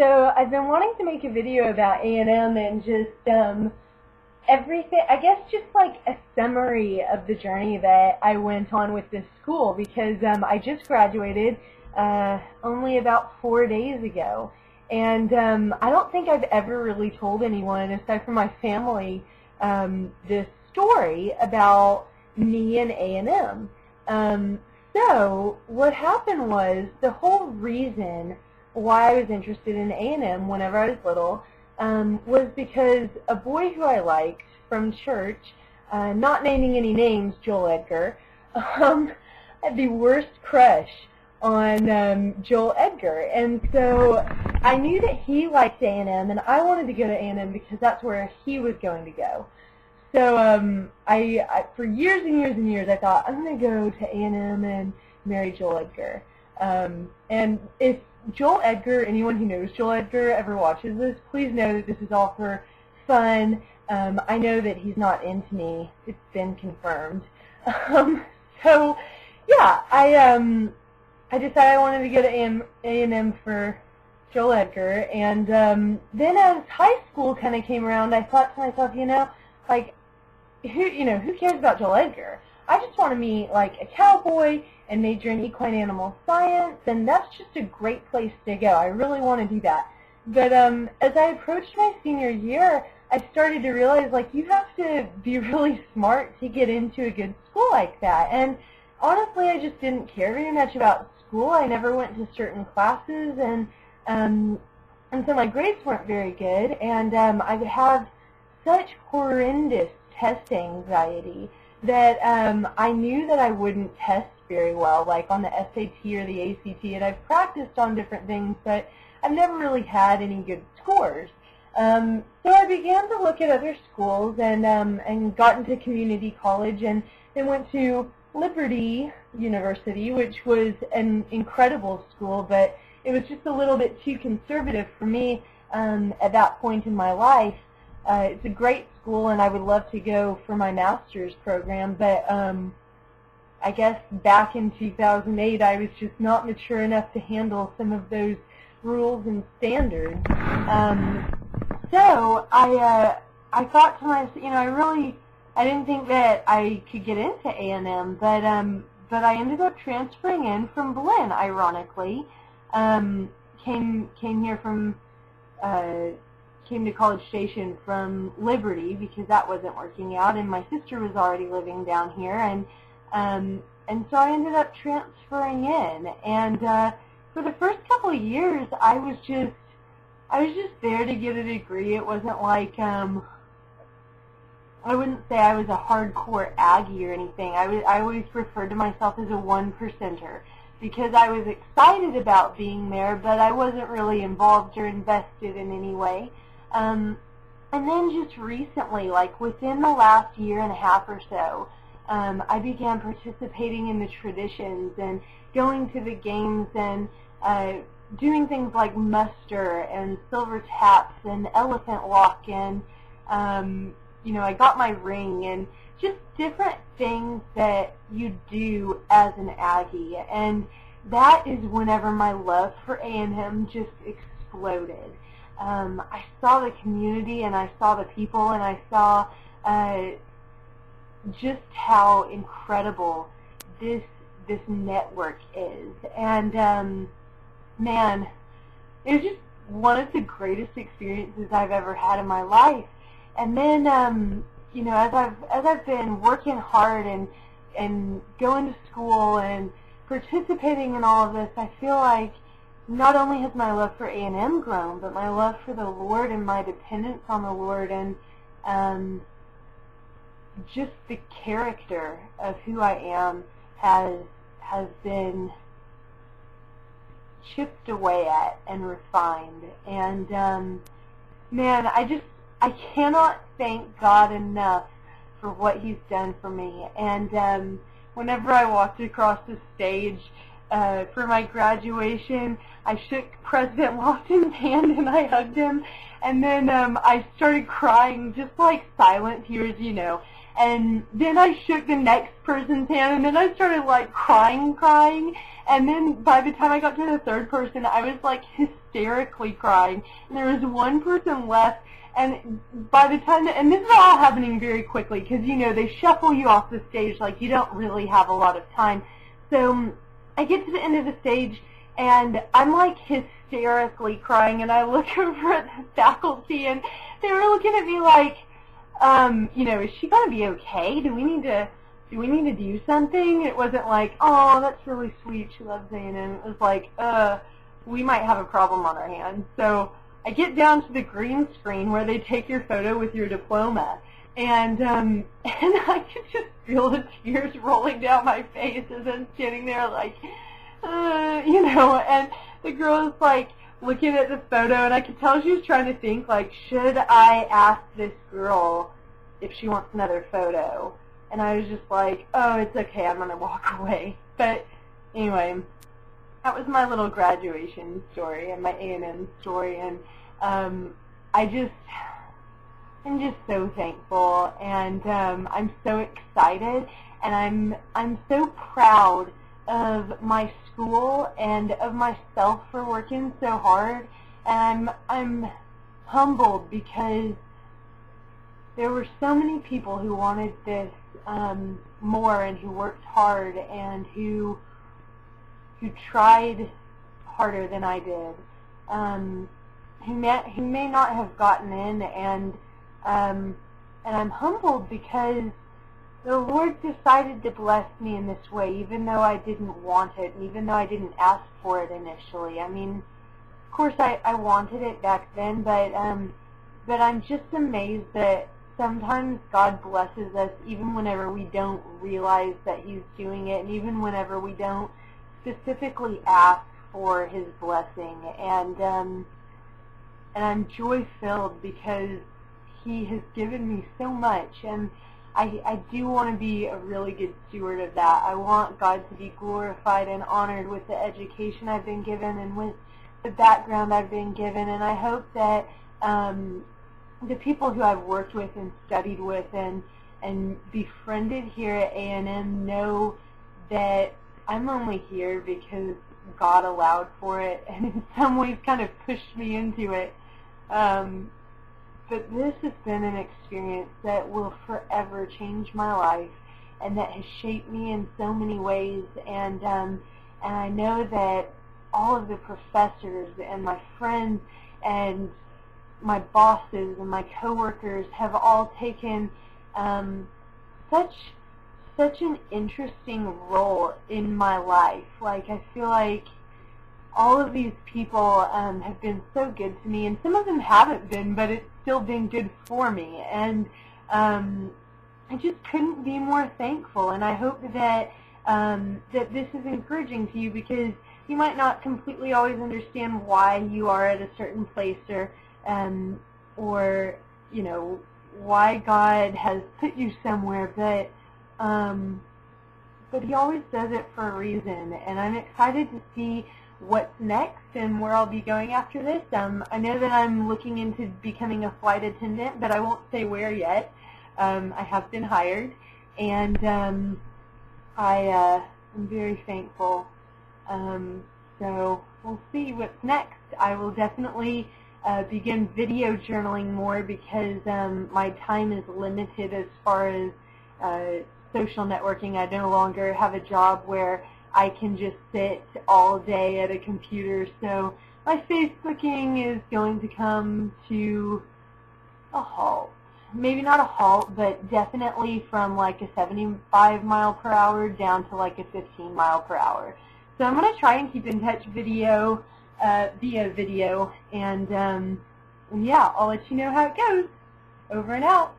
So I've been wanting to make a video about A&M and just everything, I guess just like a summary of the journey that I went on with this school, because I just graduated only about 4 days ago. And I don't think I've ever really told anyone, aside from my family, this story about me and A&M. So what happened was, the whole reason why I was interested in A&M whenever I was little was because a boy who I liked from church, not naming any names, Joel Edgar, had the worst crush on Joel Edgar. And so I knew that he liked A&M, and I wanted to go to A&M because that's where he was going to go. So I for years and years and years, I thought, I'm going to go to A&M and marry Joel Edgar. And if Joel Edgar, anyone who knows Joel Edgar, ever watches this, please know that this is all for fun. I know that he's not into me. It's been confirmed. So yeah, I decided I wanted to go to A&M for Joel Edgar. And then as high school kind of came around, I thought to myself, like, who cares about Joel Edgar? I just want to meet like a cowboy and major in equine animal science, and that's just a great place to go. I really want to do that. But as I approached my senior year, I started to realize, like, you have to be really smart to get into a good school like that. And honestly, I just didn't care very much about school. I never went to certain classes, and so my grades weren't very good, and I would have such horrendous test anxiety that I knew that I wouldn't test very well, like on the SAT or the ACT, and I've practiced on different things, but I've never really had any good scores. So I began to look at other schools and got into community college, and then went to Liberty University, which was an incredible school, but it was just a little bit too conservative for me at that point in my life. It's a great school, and I would love to go for my master's program, but I guess back in 2008, I was just not mature enough to handle some of those rules and standards. So I thought to myself, I didn't think that I could get into A&M, but I ended up transferring in from Blinn, ironically. Came to College Station from Liberty because that wasn't working out, and my sister was already living down here, and so I ended up transferring in. And for the first couple of years, I was just there to get a degree. It wasn't like I wouldn't say I was a hardcore Aggie or anything. I always referred to myself as a 1%er because I was excited about being there, but I wasn't really involved or invested in any way. And then just recently, like within the last year and a half or so, I began participating in the traditions and going to the games and doing things like muster and silver taps and elephant walk, and I got my ring and just different things that you do as an Aggie. And that is whenever my love for A&M just exploded. I saw the community, and I saw the people, and I saw just how incredible this network is. And man, it was just one of the greatest experiences I've ever had in my life. And then as I've been working hard and going to school and participating in all of this, I feel like not only has my love for A&M grown, but my love for the Lord and my dependence on the Lord, and just the character of who I am has been chipped away at and refined. And man, I cannot thank God enough for what He's done for me. And whenever I walked across the stage for my graduation, I shook President Lofton's hand and I hugged him, and then I started crying, just like silent tears, And then I shook the next person's hand, and then I started like crying. And then by the time I got to the third person, I was like hysterically crying. And there was one person left, and by the time, and this is all happening very quickly because, you know, they shuffle you off the stage like you don't really have a lot of time. So I get to the end of the stage, and I'm like hysterically crying, and I look over at the faculty, and they were looking at me like, you know, is she going to be okay? Do we need to do something? It wasn't like, oh, that's really sweet, she loves A&M. It was like, we might have a problem on our hands. So I get down to the green screen where they take your photo with your diploma, and I could just feel the tears rolling down my face as I'm standing there like, you know, and the girl is like looking at the photo, and I could tell she was trying to think, like, should I ask this girl if she wants another photo? And I was just like, oh, it's okay, I'm going to walk away. But anyway, that was my little graduation story and my A&M story, and I'm just so thankful, and I'm so excited, and I'm so proud of my school and of myself for working so hard, and I'm humbled because there were so many people who wanted this more, and who worked hard, and who tried harder than I did, who may not have gotten in, and I'm humbled because the Lord decided to bless me in this way, even though I didn't want it, and even though I didn't ask for it initially. I mean, of course I wanted it back then, but I'm just amazed that sometimes God blesses us even whenever we don't realize that He's doing it, and even whenever we don't specifically ask for His blessing. And I'm joy-filled because He has given me so much, and I do want to be a really good steward of that. I want God to be glorified and honored with the education I've been given and with the background I've been given, and I hope that the people who I've worked with and studied with and befriended here at A&M know that I'm only here because God allowed for it, and in some ways kind of pushed me into it. But this has been an experience that will forever change my life, and that has shaped me in so many ways. And I know that all of the professors and my friends and my bosses and my coworkers have all taken such an interesting role in my life. Like, I feel like all of these people have been so good to me, and some of them haven't been, but it's still been good for me, and I just couldn't be more thankful. And I hope that that this is encouraging to you, because you might not completely always understand why you are at a certain place, or you know, why God has put you somewhere, but He always does it for a reason, and I'm excited to see what's next and where I'll be going after this. I know that I'm looking into becoming a flight attendant, but I won't say where yet. I have been hired, and I'm very thankful. So we'll see what's next. I will definitely begin video journaling more, because my time is limited as far as social networking. I no longer have a job where I can just sit all day at a computer, so my Facebooking is going to come to a halt. Maybe not a halt, but definitely from like a 75 mile per hour down to like a 15 mile per hour. So I'm going to try and keep in touch via video, and yeah, I'll let you know how it goes. Over and out.